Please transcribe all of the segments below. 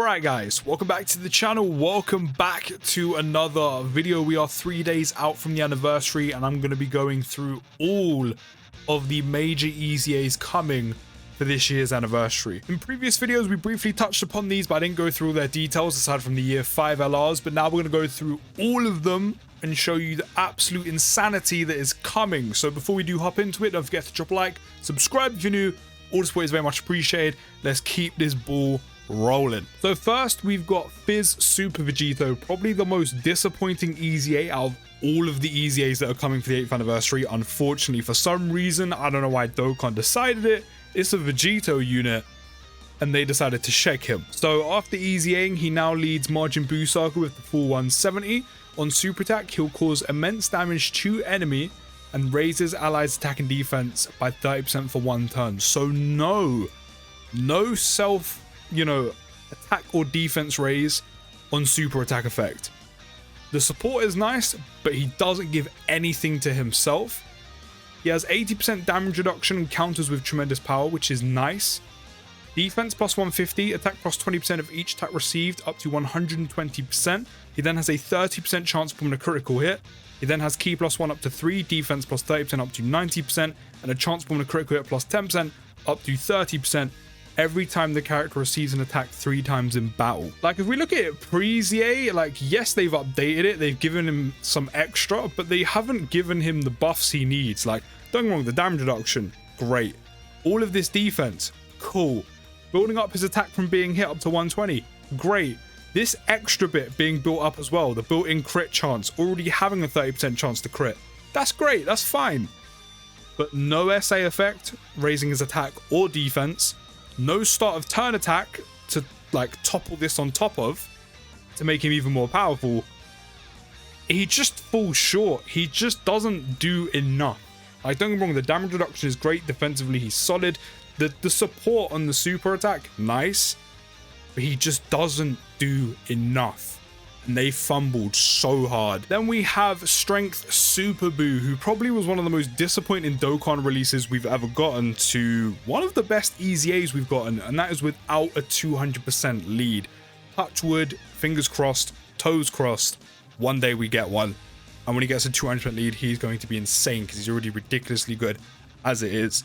Alright guys, welcome back to the channel. Welcome back to another video. We are 3 days out from the anniversary and I'm going to be going through all of the major EZA'S coming for this year's anniversary. In previous videos we briefly touched upon these, but I didn't go through all their details aside from the year 5 LRs, but now we're going to go through all of them and show you the absolute insanity that is coming. So before we do hop into it, don't forget to drop a like, subscribe if you're new. All the support is very much appreciated. Let's keep this ball rolling. So first we've got Fizz Super Vegito, probably the most disappointing EZA out of all of the EZAs that are coming for the 8th anniversary. Unfortunately, for some reason, I don't know why Dokkan decided it, it's a Vegito unit and they decided to shake him. So after EZAing, he now leads Margin Buu Circle with the full 170. On super attack, he'll cause immense damage to enemy and raises allies attack and defense by 30% for 1 turn. So no self attack or defense raise on super attack effect. The support is nice, but he doesn't give anything to himself. He has 80% damage reduction and counters with tremendous power, which is nice. Defense plus 150, attack plus 20% of each attack received up to 120%. He then has a 30% chance from a critical hit. He then has key plus 1 up to 3, defense plus 30% up to 90%, and a chance from a critical hit plus 10% up to 30%. Every time the character receives an attack 3 times in battle. Like, if we look at it pre-EZA, like, yes, they've updated it, they've given him some extra, but they haven't given him the buffs he needs. Like, don't get me wrong, the damage reduction, great. All of this defense, cool. Building up his attack from being hit up to 120, great. This extra bit being built up as well, the built-in crit chance, already having a 30% chance to crit, that's great, that's fine. But no SA effect, raising his attack or defense, no start of turn attack to like topple this on top of to make him even more powerful. He just falls short. He just doesn't do enough. Like, don't get me wrong, the damage reduction is great. Defensively, he's solid. The support on the super attack, nice. But he just doesn't do enough. And they fumbled so hard. Then we have Strength Super Buu, who probably was one of the most disappointing Dokkan releases we've ever gotten, to one of the best EZAs we've gotten, and that is without a 200% lead. Touch wood, fingers crossed, toes crossed, one day we get one. And when he gets a 200% lead, he's going to be insane because he's already ridiculously good as it is.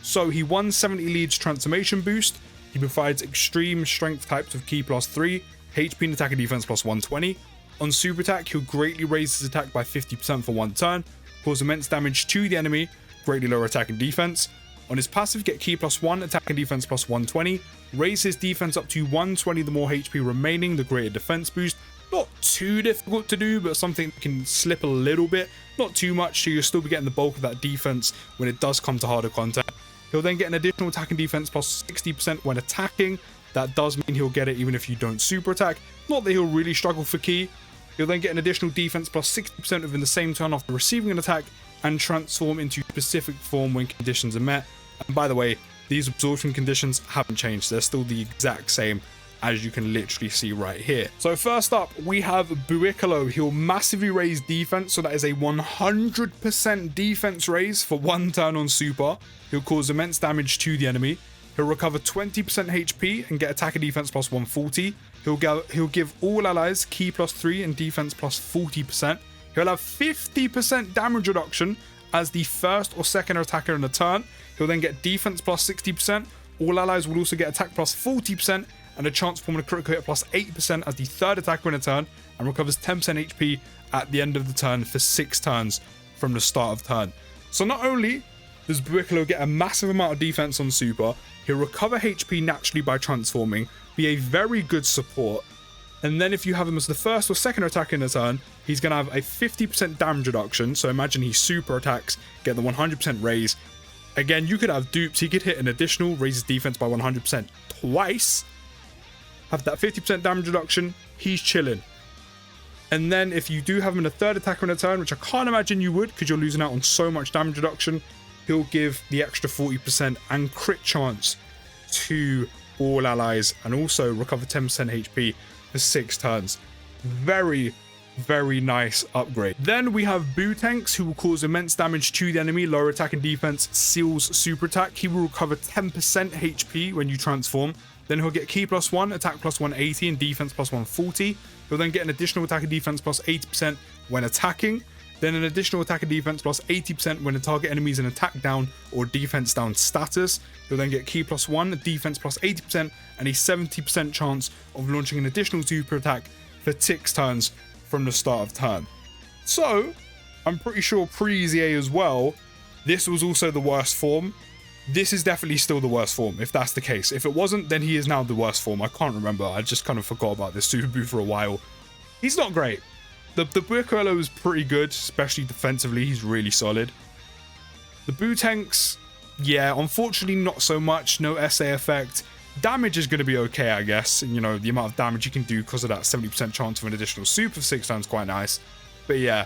So he 170 leads transformation boost. He provides extreme strength types of key plus 3, HP and attack and defense plus 120. On super attack, he'll greatly raise his attack by 50% for 1 turn, cause immense damage to the enemy, greatly lower attack and defense. On his passive, get key plus 1, attack and defense plus 120, raise his defense up to 120 the more HP remaining, the greater defense boost. Not too difficult to do, but something that can slip a little bit, not too much, so you'll still be getting the bulk of that defense when it does come to harder content. He'll then get an additional attack and defense plus 60% when attacking. That does mean he'll get it even if you don't super attack. Not that he'll really struggle for key. He'll then get an additional defense plus 60% within the same turn after receiving an attack and transform into specific form when conditions are met. And by the way, these absorption conditions haven't changed. They're still the exact same, as you can literally see right here. So first up, we have Buikalo. He'll massively raise defense, so that is a 100% defense raise for 1 turn on super. He'll cause immense damage to the enemy. He'll recover 20% HP and get attack and defense plus 140. He'll give all allies key plus 3 and defense plus 40%. He'll have 50% damage reduction as the first or second attacker in a turn. He'll then get defense plus 60%. All allies will also get attack plus 40% and a chance to perform a critical hit plus 8% as the third attacker in a turn, and recovers 10% HP at the end of the turn for 6 turns from the start of turn. So not only does Buikalo get a massive amount of defense on super, he'll recover HP naturally by transforming, be a very good support, and then if you have him as the first or second attacker in a turn, he's going to have a 50% damage reduction. So imagine he super attacks, get the 100% raise. Again, you could have dupes. He could hit an additional, raise his defense by 100% twice, have that 50% damage reduction, he's chilling. And then if you do have him in a third attacker in a turn, which I can't imagine you would because you're losing out on so much damage reduction, he'll give the extra 40% and crit chance to all allies and also recover 10% HP for 6 turns. Very, very nice upgrade. Then we have Butanks, who will cause immense damage to the enemy, lower attack and defense, seals super attack. He will recover 10% HP when you transform, Then he'll get ki +1, attack +180, and defense +140. He'll then get an additional attack and defense +80% when attacking. Then an additional attack and defense +80% when a target enemy is in attack down or defense down status. He'll then get ki +1, defense +80%, and a 70% chance of launching an additional super attack for 6 turns from the start of turn. So, I'm pretty sure pre-EZA as well, this was also the worst form. This is definitely still the worst form, if that's the case. If it wasn't, then he is now the worst form. I can't remember. I just kind of forgot about this Super Buu for a while. He's not great. The Buicoello is pretty good, especially defensively. He's really solid. The Buu-Tanks, yeah, unfortunately not so much. No SA effect. Damage is going to be okay, I guess. And, you know, the amount of damage you can do because of that 70% chance of an additional super for 6 turns, quite nice. But yeah,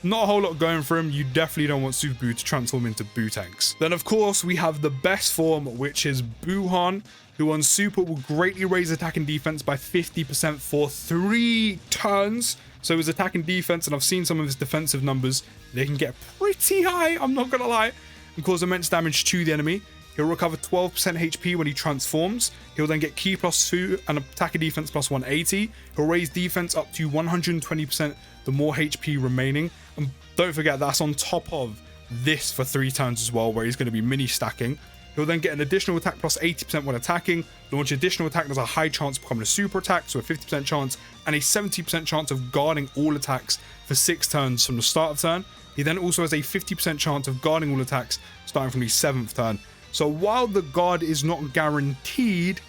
not a whole lot going for him. You definitely don't want Super Buu to transform into Buu-Tanks. Then, of course, we have the best form, which is Buuhan, who on Super will greatly raise attack and defense by 50% for 3 turns. So his attack and defense, and I've seen some of his defensive numbers, they can get pretty high, I'm not gonna lie, and cause immense damage to the enemy. He'll recover 12% HP when he transforms. He'll then get ki +2 and attack and defense +180. He'll raise defense up to 120% the more HP remaining. And don't forget, that's on top of this for 3 turns as well, where he's going to be mini stacking. He'll then get an additional attack +80% when attacking. Launch additional attack has a high chance of becoming a super attack, so a 50% chance, and a 70% chance of guarding all attacks for 6 turns from the start of turn. He then also has a 50% chance of guarding all attacks starting from the 7th turn. So while the guard is not guaranteed,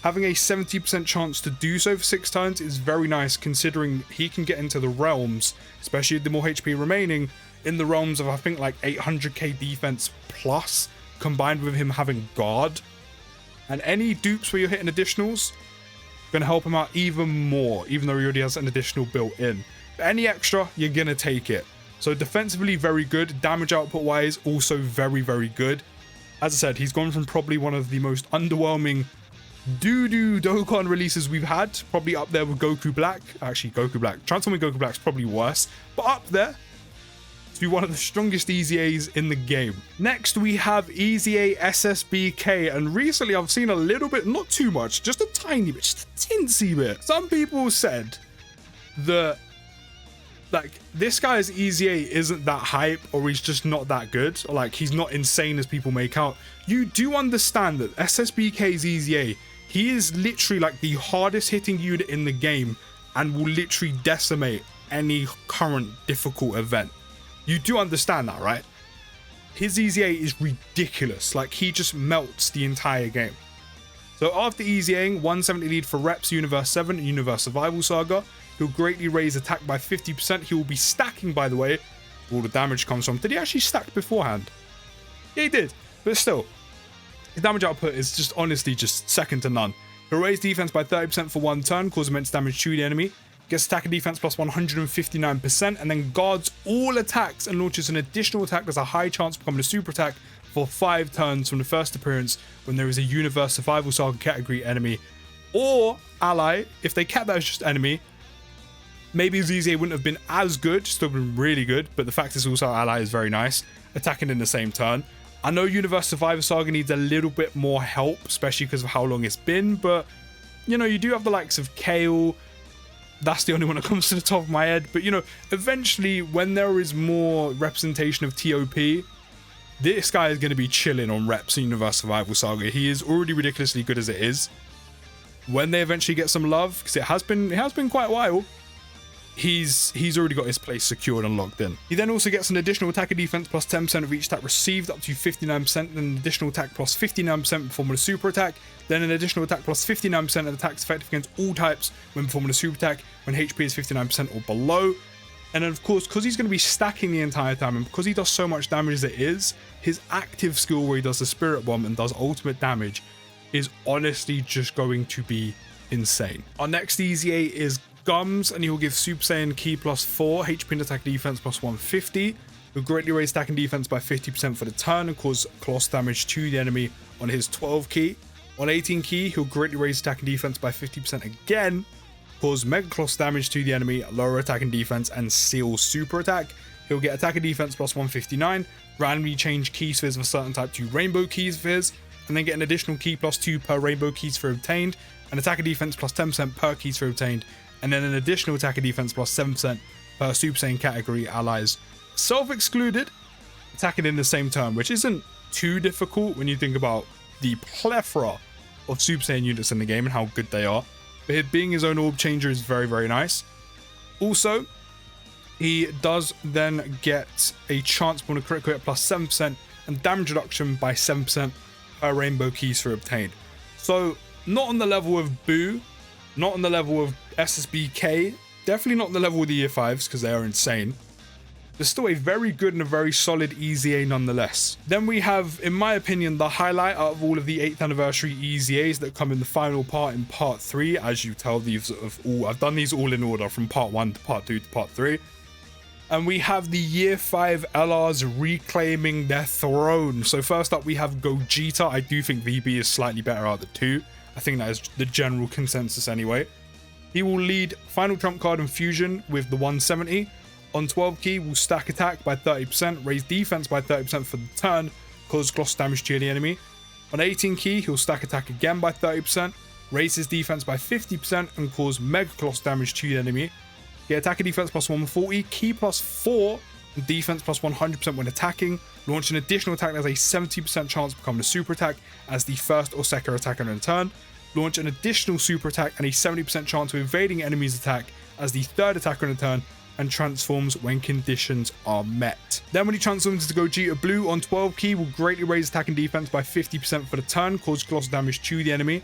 having a 70% chance to do so for 6 turns is very nice, considering he can get into the realms, especially with the more HP remaining, in the realms of I think like 800k defense plus, combined with him having guard. And any dupes where you're hitting additionals, gonna help him out even more, even though he already has an additional built in. But any extra, you're gonna take it. So defensively, very good. Damage output wise, also very, very good. As I said, he's gone from probably one of the most underwhelming doo-doo Dokkan releases we've had, probably up there with Goku Black. Actually, Goku Black. Transforming Goku Black's probably worse, but up there to one of the strongest EZAs in the game. Next, we have EZA SSBK, and recently I've seen a little bit, not too much, just a tiny bit, just a tinsy bit. Some people said that like this guy's EZA isn't that hype, or he's just not that good, or like he's not insane as people make out. You do understand that SSBK's EZA, he is literally like the hardest hitting unit in the game and will literally decimate any current difficult event. You do understand that, right? His EZA is ridiculous. Like, he just melts the entire game. So after EZAing 170 lead for Reps Universe 7 and Universe Survival Saga, he'll greatly raise attack by 50%. He will be stacking, by the way, all the damage comes from. Did he actually stack beforehand? Yeah, he did. But still, his damage output is just honestly just second to none. He'll raise defense by 30% for 1 turn, cause immense damage to the enemy. Gets attack and defense plus 159%, and then guards all attacks and launches an additional attack that's a high chance of becoming a super attack for 5 turns from the first appearance when there is a Universe Survival Saga category enemy or ally. If they kept that as just enemy, maybe ZZ wouldn't have been as good, still been really good, but the fact is also ally is very nice, attacking in the same turn. I know Universe Survivor Saga needs a little bit more help, especially because of how long it's been, but you know, you do have the likes of Kale. That's the only one that comes to the top of my head. But, you know, eventually, when there is more representation of TOP, this guy is going to be chilling on reps in Universe Survival Saga. He is already ridiculously good as it is. When they eventually get some love, because it has been quite a while, he's already got his place secured and locked in. He then also gets an additional attack and defense plus 10% of each attack received, up to 59%, and an additional attack plus 59% performing a super attack, then an additional attack plus 59% of attacks effective against all types when performing a super attack when HP is 59% or below. And then of course, because he's going to be stacking the entire time, and because he does so much damage as it is, his active skill where he does the Spirit Bomb and does ultimate damage is honestly just going to be insane. Our next EZA is Gums, and he'll give Super Saiyan Ki plus 4, HP and attack defense plus 150. He'll greatly raise attack and defense by 50% for the turn and cause colossal damage to the enemy on his 12 Ki. On 18 Ki, he'll greatly raise attack and defense by 50% again, cause mega colossal damage to the enemy, lower attack and defense, and seal super attack. He'll get attack and defense plus 159, randomly change Ki spheres of a certain type to rainbow Ki spheres. and then get an additional key +2 per rainbow key sphere obtained, an attack and defense +10% per key sphere obtained, and then an additional attack and defense +7% per Super Saiyan category allies self-excluded, attacking in the same turn, which isn't too difficult when you think about the plethora of Super Saiyan units in the game and how good they are. But it being his own orb changer is very, very nice. Also, he does then get a chance on a critical hit +7% and damage reduction by 7% per rainbow key sphere obtained. So, not on the level of Boo, not on the level of SSBK, definitely not on the level of the EZA'S because they are insane. But still a very good and a very solid EZA nonetheless. Then we have, in my opinion, the highlight out of all of the 8th anniversary EZAs that come in the final part in part 3. As you tell, these of all, I've done these all in order from part 1 to part 2 to part 3. And we have the Year 5 LRs reclaiming their throne. So first up we have Gogeta. I do think VB is slightly better out of the two. I think that is the general consensus anyway. He will lead Final Trump Card and Fusion with the 170. On 12 key, will stack attack by 30%, raise defense by 30% for the turn, cause gloss damage to the enemy. On 18 key, he'll stack attack again by 30%, raise his defense by 50%, and cause mega gloss damage to the enemy. Get attack and defense +140, key +4, and defense +100% when attacking. Launch an additional attack that has a 70% chance of becoming a super attack as the first or second attack on a turn. Launch an additional super attack and a 70% chance of evading enemy's attack as the third attacker on a turn, and transforms when conditions are met. Then when he transforms into Gogeta Blue on 12 key, will greatly raise attack and defense by 50% for the turn, cause gloss damage to the enemy.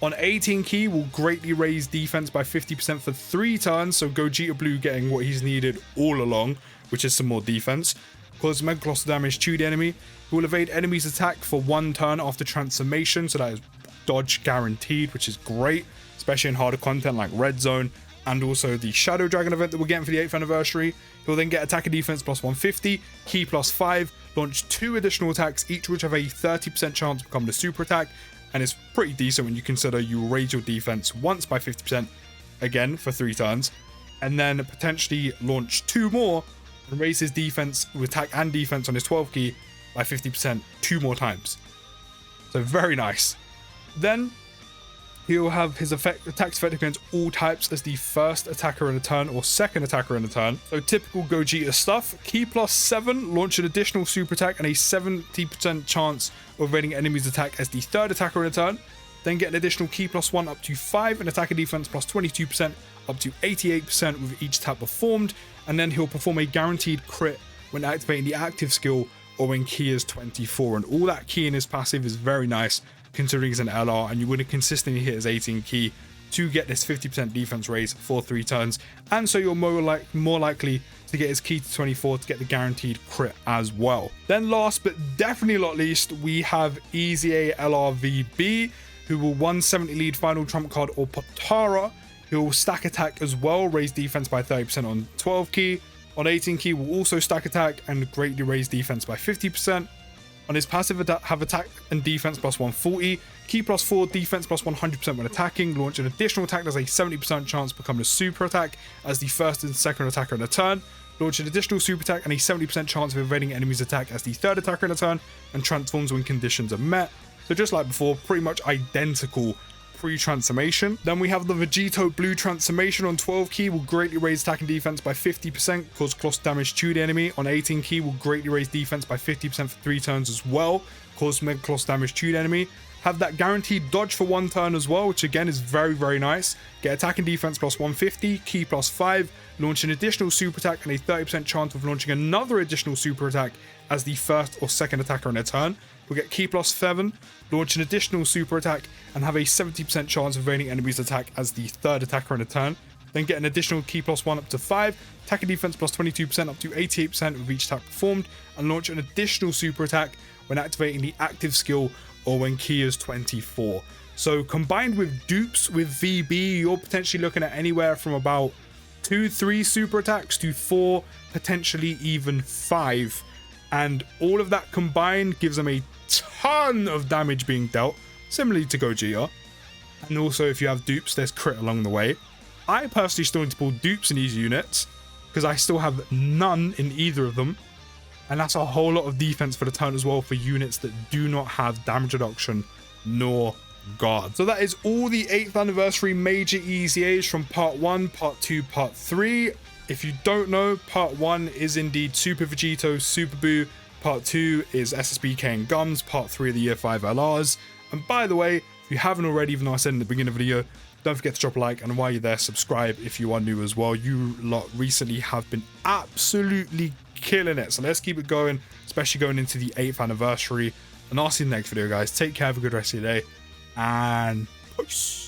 On 18 key, will greatly raise defense by 50% for 3 turns, so Gogeta Blue getting what he's needed all along, which is some more defense. Cause mega gloss damage to the enemy. He will evade enemy's attack for 1 turn after transformation, so that is dodge guaranteed, which is great, especially in harder content like Red Zone, and also the Shadow Dragon event that we're getting for the 8th anniversary. He'll then get attack and defense +150, key +5, launch 2 additional attacks, each which have a 30% chance of becoming a super attack, and it's pretty decent when you consider you raise your defense once by 50%, again for 3 turns, and then potentially launch 2 more and raise his defense with attack and defense on his 12 key by 50% 2 more times. So very nice. Then he'll have his attacks effective against all types as the first attacker in a turn or second attacker in a turn. So typical Gogeta stuff. Key +7, launch an additional super attack and a 70% chance of evading enemy's attack as the third attacker in a turn. Then get an additional key +1 up to 5 and attack and defense +22% up to 88% with each tap performed. And then he'll perform a guaranteed crit when activating the active skill or when key is 24. And all that key in his passive is very nice, considering he's an LR, and you wouldn't consistently hit his 18 key to get this 50% defense raise for 3 turns, and so you're more likely to get his key to 24 to get the guaranteed crit as well. Then last but definitely not least, we have EZA LRVB, who will 170 lead Final Trump Card or Potara. He will stack attack as well, raise defense by 30% on 12 key. On 18 key will also stack attack and greatly raise defense by 50%. On his passive, have attack and defense +140, key +4, defense +100% when attacking. Launch an additional attack that has a 70% chance of becoming a super attack as the first and second attacker in a turn. Launch an additional super attack and a 70% chance of evading enemy's attack as the third attacker in a turn, and transforms when conditions are met. So just like before, pretty much identical pre-transformation. Then we have the Vegito Blue transformation. On 12 key will greatly raise attack and defense by 50%, cause gloss damage to the enemy. On 18 key will greatly raise defense by 50% for 3 turns as well, cause mega gloss damage to the enemy. Have that guaranteed dodge for 1 turn as well, which again is very, very nice. Get attack and defense +150, key +5, launch an additional super attack and a 30% chance of launching another additional super attack as the first or second attacker in a turn. We'll get key +7, launch an additional super attack, and have a 70% chance of evading enemy's attack as the third attacker in a turn. Then get an additional key +1 up to 5, attack and defense +22% up to 88% with each attack performed, and launch an additional super attack when activating the active skill or when key is 24. So combined with dupes with VB, you're potentially looking at anywhere from about 2-3 super attacks to 4, potentially even 5. And all of that combined gives them a ton of damage being dealt, similarly to Gogeta. And also if you have dupes, there's crit along the way. I personally still need to pull dupes in these units because I still have none in either of them. And that's a whole lot of defense for the turn as well for units that do not have damage reduction nor guard. So that is all the 8th anniversary major EZAs from part 1, part 2, part 3. If you don't know, part 1 is indeed Super Vegito, Super Buu. Part 2 is SSBK and Gums. Part 3 of the Year 5 LRs. And by the way, if you haven't already, even though I said in the beginning of the video, don't forget to drop a like, and while you're there, subscribe if you are new as well. You lot recently have been absolutely killing it. So let's keep it going, especially going into the 8th anniversary. And I'll see you in the next video, guys. Take care, have a good rest of your day, and peace.